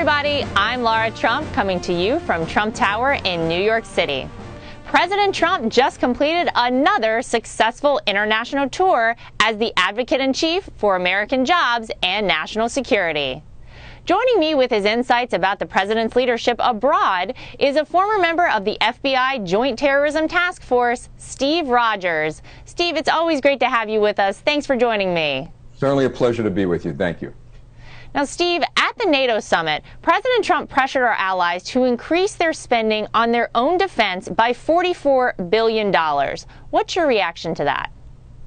everybody, I'm Laura Trump coming to you from Trump Tower in New York City. President Trump just completed another successful international tour as the advocate-in-chief for American jobs and national security. Joining me with his insights about the president's leadership abroad is a former member of the FBI Joint Terrorism Task Force, Steve Rogers. Steve, it's always great to have you with us. Thanks for joining me. Certainly a pleasure to be with you. Thank you. Now, Steve, at the NATO summit, President Trump pressured our allies to increase their spending on their own defense by $44 billion. What's your reaction to that?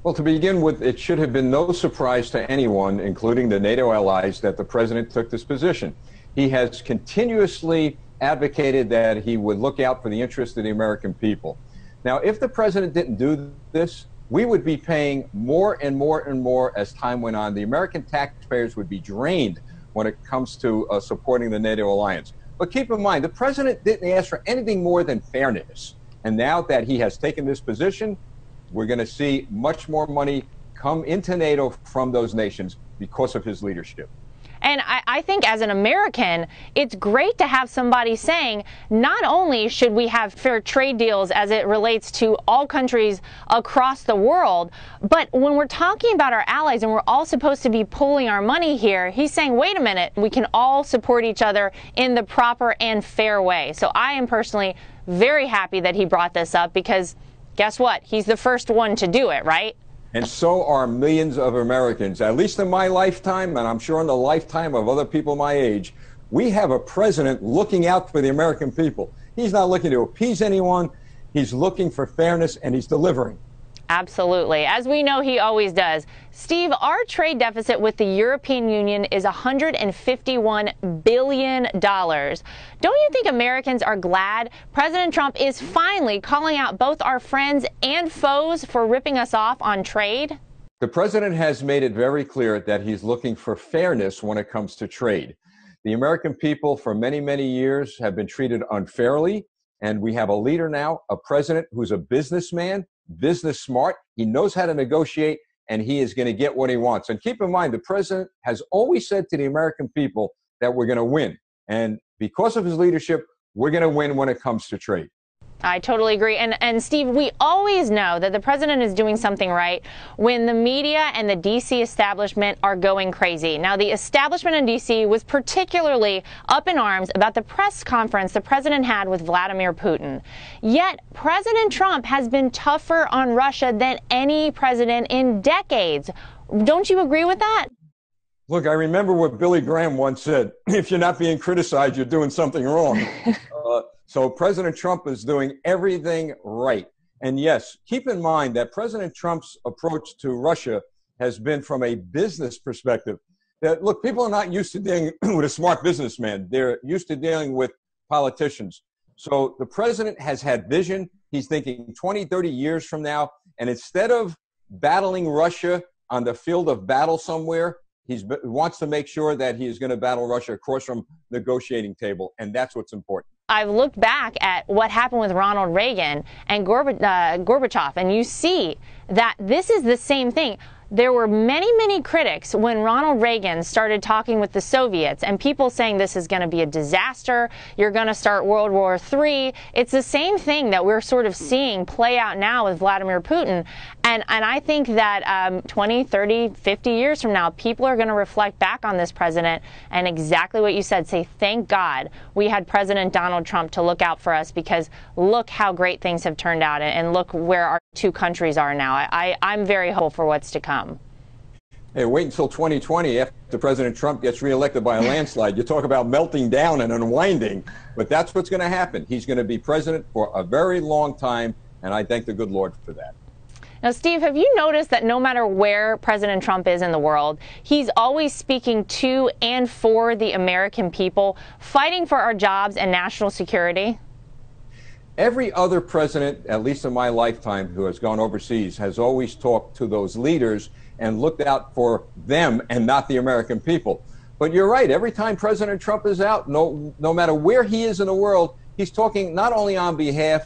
Well, to begin with, it should have been no surprise to anyone, including the NATO allies, that the president took this position. He has continuously advocated that he would look out for the interests of the American people. Now, if the president didn't do this, we would be paying more and more and more as time went on. The American taxpayers would be drained when it comes to supporting the NATO alliance. But keep in mind, the president didn't ask for anything more than fairness. And now that he has taken this position, we're going to see much more money come into NATO from those nations because of his leadership. And I think as an American, it's great to have somebody saying not only should we have fair trade deals as it relates to all countries across the world, but when we're talking about our allies and we're all supposed to be pooling our money here, he's saying, wait a minute, we can all support each other in the proper and fair way. So I am personally very happy that he brought this up because guess what? He's the first one to do it, right? And so are millions of Americans, at least in my lifetime, and I'm sure in the lifetime of other people my age. We have a president looking out for the American people. He's not looking to appease anyone. He's looking for fairness, and he's delivering. Absolutely. As we know, he always does. Steve, our trade deficit with the European Union is $151 billion. Don't you think Americans are glad President Trump is finally calling out both our friends and foes for ripping us off on trade? The president has made it very clear that he's looking for fairness when it comes to trade. The American people for many, many years have been treated unfairly, and we have a leader now, a president who's a businessman, business smart. He knows how to negotiate, and he is going to get what he wants. And keep in mind, the president has always said to the American people that we're going to win. And because of his leadership, we're going to win when it comes to trade. I totally agree. And Steve, we always know that the president is doing something right when the media and the D.C. establishment are going crazy. Now, the establishment in D.C. was particularly up in arms about the press conference the president had with Vladimir Putin. Yet, President Trump has been tougher on Russia than any president in decades. Don't you agree with that? Look, I remember what Billy Graham once said, if you're not being criticized, you're doing something wrong. So President Trump is doing everything right. And yes, keep in mind that President Trump's approach to Russia has been from a business perspective. That, look, people are not used to dealing with a smart businessman. They're used to dealing with politicians. So the president has had vision. He's thinking 20, 30 years from now. And instead of battling Russia on the field of battle somewhere, he wants to make sure that he is going to battle Russia across from the negotiating table. And that's what's important. I've looked back at what happened with Ronald Reagan and Gorbachev, and you see that this is the same thing. There were many, many critics when Ronald Reagan started talking with the Soviets and people saying this is going to be a disaster. You're going to start World War III. It's the same thing that we're sort of seeing play out now with Vladimir Putin. And I think that 20, 30, 50 years from now, people are going to reflect back on this president and exactly what you said, say, thank God we had President Donald Trump to look out for us because look how great things have turned out and look where our two countries are now. I'm very hopeful for what's to come. Hey, wait until 2020 after President Trump gets reelected by a landslide. You talk about melting down and unwinding, but that's what's going to happen. He's going to be president for a very long time, and I thank the good Lord for that. Now, Steve, have you noticed that no matter where President Trump is in the world, he's always speaking to and for the American people, fighting for our jobs and national security? Every other president, at least in my lifetime, who has gone overseas has always talked to those leaders and looked out for them and not the American people. But you're right. Every time President Trump is out, no matter where he is in the world, he's talking not only on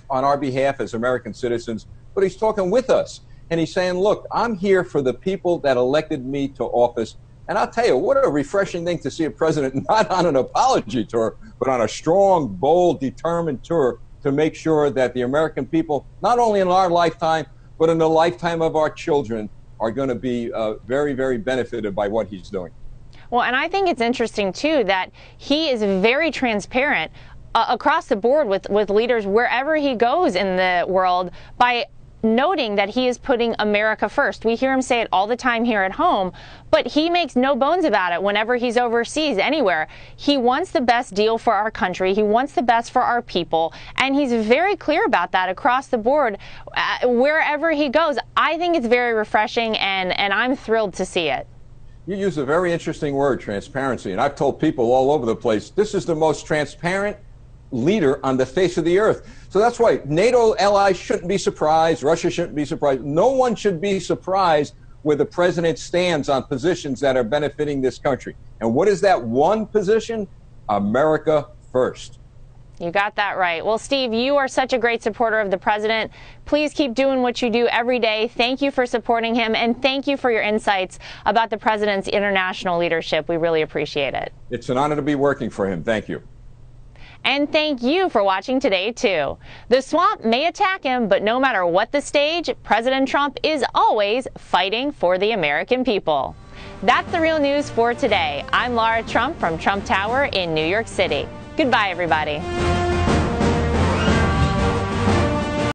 our behalf as American citizens, but he's talking with us. And he's saying, look, I'm here for the people that elected me to office, And I'll tell you, what a refreshing thing to see a president not on an apology tour, but on a strong, bold, determined tour to make sure that the American people, not only in our lifetime, but in the lifetime of our children, are going to be very, very benefited by what he's doing. Well, and I think it's interesting, too, that he is very transparent across the board with leaders wherever he goes in the world by noting that he is putting America first. We hear him say it all the time here at home, but he makes no bones about it whenever he's overseas, anywhere. He wants the best deal for our country. He wants the best for our people, and he's very clear about that across the board wherever he goes. I think it's very refreshing, and I'm thrilled to see it. You use a very interesting word, transparency, and I've told people all over the place, this is the most transparent leader on the face of the earth. So that's why NATO allies shouldn't be surprised. Russia shouldn't be surprised. No one should be surprised where the president stands on positions that are benefiting this country. And what is that one position? America first. You got that right. Well, Steve, you are such a great supporter of the president. Please keep doing what you do every day. Thank you for supporting him, and thank you for your insights about the president's international leadership. We really appreciate it. It's an honor to be working for him. Thank you. And thank you for watching today, too. The swamp may attack him, but no matter what the stage, President Trump is always fighting for the American people. That's the real news for today. I'm Laura Trump from Trump Tower in New York City. Goodbye, everybody.